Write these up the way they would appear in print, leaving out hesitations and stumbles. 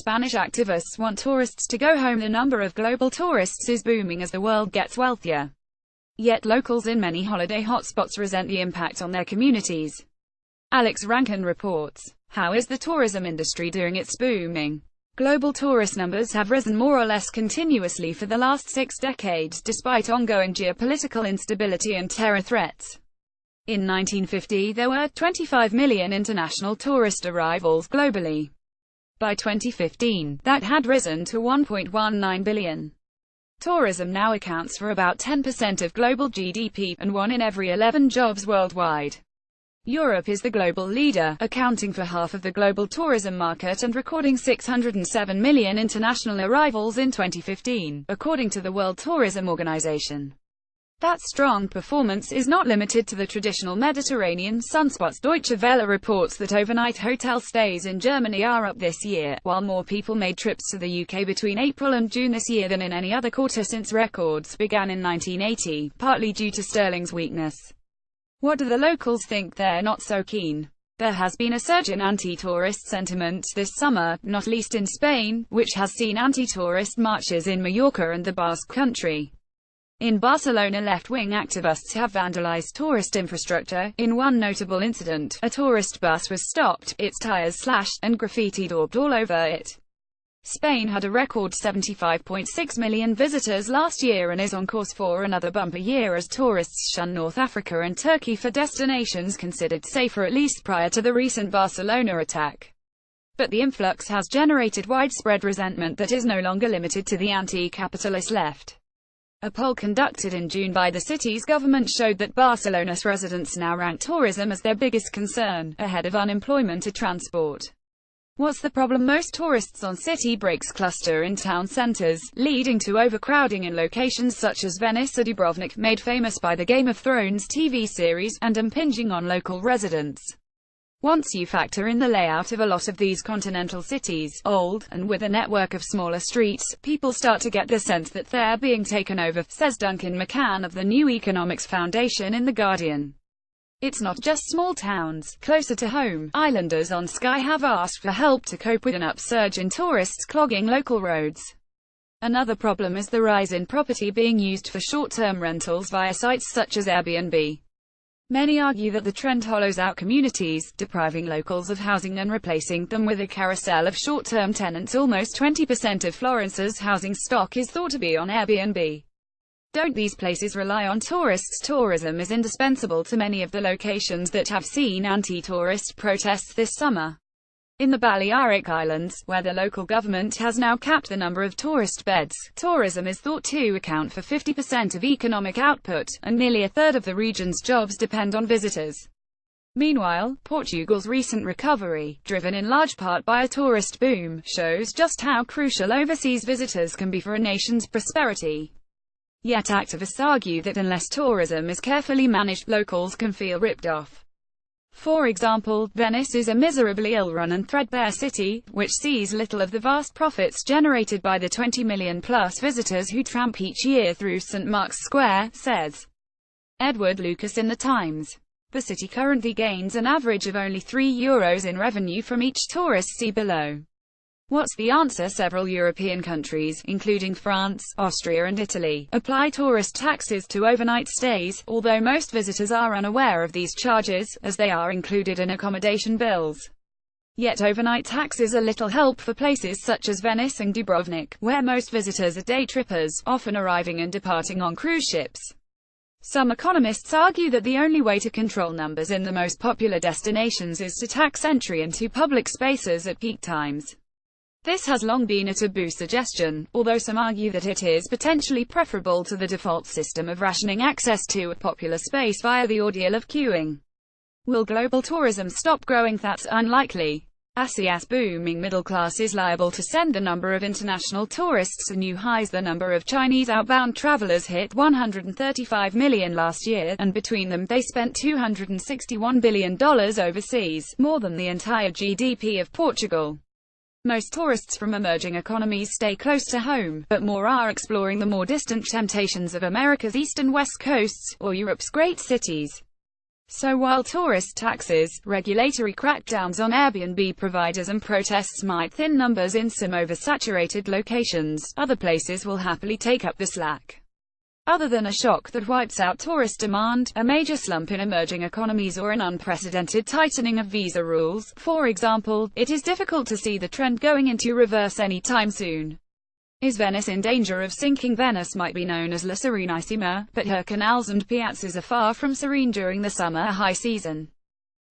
Spanish activists want tourists to go home. The number of global tourists is booming as the world gets wealthier. Yet locals in many holiday hotspots resent the impact on their communities. Alex Rankin reports. How is the tourism industry doing? It's booming. Global tourist numbers have risen more or less continuously for the last 6 decades, despite ongoing geopolitical instability and terror threats. In 1950, there were 25 million international tourist arrivals globally. By 2015, that had risen to 1.19 billion. Tourism now accounts for about 10% of global GDP, and 1 in every 11 jobs worldwide. Europe is the global leader, accounting for half of the global tourism market and recording 607 million international arrivals in 2015, according to the World Tourism Organization. That strong performance is not limited to the traditional Mediterranean sunspots. Deutsche Welle reports that overnight hotel stays in Germany are up this year, while more people made trips to the UK between April and June this year than in any other quarter since records began in 1980, partly due to sterling's weakness. What do the locals think? They're not so keen. There has been a surge in anti-tourist sentiment this summer, not least in Spain, which has seen anti-tourist marches in Mallorca and the Basque Country. In Barcelona, left-wing activists have vandalized tourist infrastructure. In one notable incident, a tourist bus was stopped, its tires slashed, and graffiti daubed all over it. Spain had a record 75.6 million visitors last year and is on course for another bumper year as tourists shun North Africa and Turkey for destinations considered safer, at least prior to the recent Barcelona attack. But the influx has generated widespread resentment that is no longer limited to the anti-capitalist left. A poll conducted in June by the city's government showed that Barcelona's residents now rank tourism as their biggest concern, ahead of unemployment and transport. What's the problem? Most tourists on city breaks cluster in town centers, leading to overcrowding in locations such as Venice or Dubrovnik, made famous by the Game of Thrones TV series, and impinging on local residents. Once you factor in the layout of a lot of these continental cities, old, and with a network of smaller streets, people start to get the sense that they're being taken over, says Duncan McCann of the New Economics Foundation in The Guardian. It's not just small towns. Closer to home, islanders on Skye have asked for help to cope with an upsurge in tourists clogging local roads. Another problem is the rise in property being used for short-term rentals via sites such as Airbnb. Many argue that the trend hollows out communities, depriving locals of housing and replacing them with a carousel of short-term tenants. Almost 20% of Florence's housing stock is thought to be on Airbnb. Don't these places rely on tourists? Tourism is indispensable to many of the locations that have seen anti-tourist protests this summer. In the Balearic Islands, where the local government has now capped the number of tourist beds, tourism is thought to account for 50% of economic output, and nearly a third of the region's jobs depend on visitors. Meanwhile, Portugal's recent recovery, driven in large part by a tourist boom, shows just how crucial overseas visitors can be for a nation's prosperity. Yet activists argue that unless tourism is carefully managed, locals can feel ripped off. For example, Venice is a miserably ill-run and threadbare city, which sees little of the vast profits generated by the 20 million-plus visitors who tramp each year through St. Mark's Square, says Edward Lucas in The Times. The city currently gains an average of only €3 in revenue from each tourist. See below. What's the answer? Several European countries, including France, Austria and Italy, apply tourist taxes to overnight stays, although most visitors are unaware of these charges, as they are included in accommodation bills. Yet overnight taxes are little help for places such as Venice and Dubrovnik, where most visitors are day trippers, often arriving and departing on cruise ships. Some economists argue that the only way to control numbers in the most popular destinations is to tax entry into public spaces at peak times. This has long been a taboo suggestion, although some argue that it is potentially preferable to the default system of rationing access to a popular space via the ordeal of queuing. Will global tourism stop growing? That's unlikely. Asia's booming middle class is liable to send the number of international tourists to new highs. The number of Chinese outbound travelers hit 135 million last year, and between them they spent $261 billion overseas, more than the entire GDP of Portugal. Most tourists from emerging economies stay close to home, but more are exploring the more distant temptations of America's east and west coasts, or Europe's great cities. So while tourist taxes, regulatory crackdowns on Airbnb providers and protests might thin numbers in some oversaturated locations, other places will happily take up the slack. Other than a shock that wipes out tourist demand, a major slump in emerging economies or an unprecedented tightening of visa rules, for example, it is difficult to see the trend going into reverse anytime soon. Is Venice in danger of sinking? Venice might be known as La Serenissima, but her canals and piazzas are far from serene during the summer high season.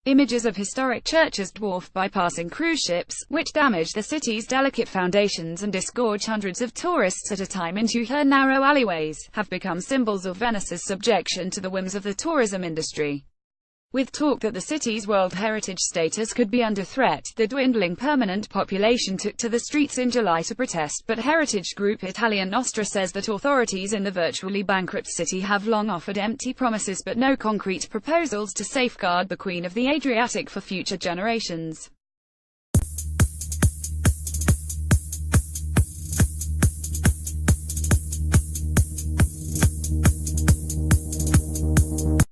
Images of historic churches dwarfed by passing cruise ships, which damage the city's delicate foundations and disgorge hundreds of tourists at a time into her narrow alleyways, have become symbols of Venice's subjection to the whims of the tourism industry. With talk that the city's World Heritage status could be under threat, the dwindling permanent population took to the streets in July to protest, but heritage group Italia Nostra says that authorities in the virtually bankrupt city have long offered empty promises but no concrete proposals to safeguard the Queen of the Adriatic for future generations.